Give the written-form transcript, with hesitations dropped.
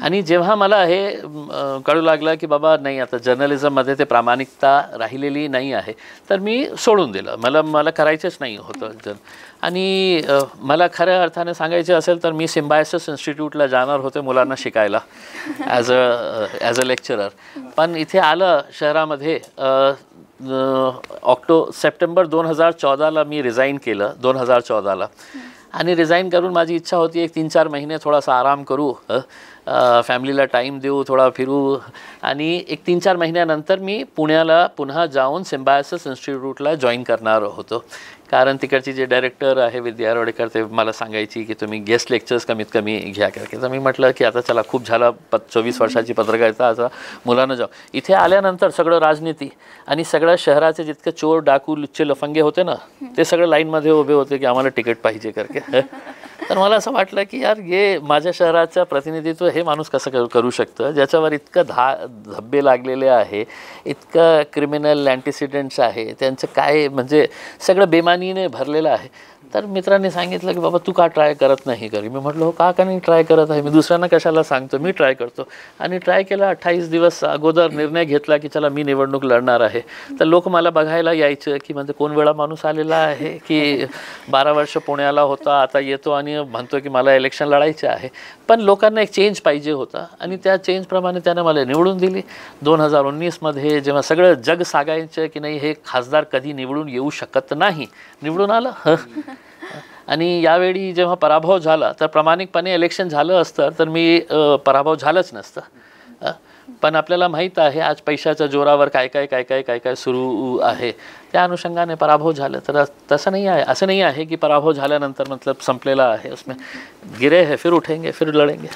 आणि जेव्हा मला हे कळू लागलं की बाबा नाही, आता जर्नलिझममध्ये ते प्रामाणिकता राहिलेली नाही आहे, तर मी सोडून दिलं. मला करायचंच नाही होतं. आणि मला खऱ्या अर्थाने सांगायचे असेल तर मी सिम्बायसिस इन्स्टिट्यूटला जाणार होते मुलांना शिकायला ॲज अ लेक्चरर. पण इथे आलं शहरामध्ये सप्टेंबर 2014ला मी रिझाईन केलं, 2014ला. आणि रिझाईन करून माझी इच्छा होती एक 3-4 महिने थोडासा आराम करू, फॅमिलीला टाईम देऊ, थोडा फिरू. आणि एक 3-4 महिन्यानंतर मी पुण्याला पुन्हा जाऊन सिम्बायसिस इन्स्टिट्यूटला जॉईन करणार होतो. कारण तिकडची जे डायरेक्टर आहे विद्या रोडेकर, ते मला सांगायची की तुम्ही गेस्ट लेक्चर्स कमीत कमी घ्या करके. तर मी म्हटलं की आता चला, खूप झाला 24 वर्षाची पत्रकारिता, आता मुलांना जाऊ. इथे आल्यानंतर सगळं राजनीती आणि सगळ्या शहराचे जितके चोर डाकू लुच्चे लफंगे होते ना, ते सगळे लाईनमध्ये उभे होते की आम्हाला तिकीट पाहिजे करके. तर मला असं वाटलं की यार, हे माझ्या शहराचं प्रतिनिधित्व हे माणूस कसं करू शकतं, ज्याच्यावर इतकं धब्बे लागलेले आहे, इतकं क्रिमिनल अँटिसिडेंट्स आहे, त्यांचं काय म्हणजे सगळं बेमानीने भरलेलं आहे. तर मित्रांनी सांगितलं की बाबा तू का ट्राय करत नाही करी. मी म्हटलं हो, का नाही ट्राय करत आहे, मी दुसऱ्यांना कशाला सांगतो, मी ट्राय करतो. आणि ट्राय केला. 28 दिवस अगोदर निर्णय घेतला की चला मी निवडणूक लढणार आहे. तर लोक मला बघायला यायचं की म्हणजे कोण वेळा माणूस आलेला आहे की 12 वर्ष पुण्याला होता, आता येतो आणि म्हणतो की मला इलेक्शन लढायचं आहे. पण लोकांना एक चेंज पाहिजे होता आणि त्या चेंजप्रमाणे त्यानं मला निवडून दिली. 2019मध्ये जेव्हा सगळं जग सांगायचं की नाही, हे खासदार कधी निवडून येऊ शकत नाही, निवडून आलं. आणि यावेळी जेव्हा पराभव झाला, तर प्रामाणिकपणे इलेक्शन झालं असतं तर मी पराभव झालंच नसतं. पण आपल्याला माहीत आहे आज पैशाच्या जोरावर काय काय सुरू आहे, त्या अनुषंगाने पराभव झालं. तर तसं नाही आहे, असं नाही आहे की पराभव झाल्यानंतर मतलब संपलेला आहे. उसमें गिरे है फिर उठेंगे फिर लढेंगे.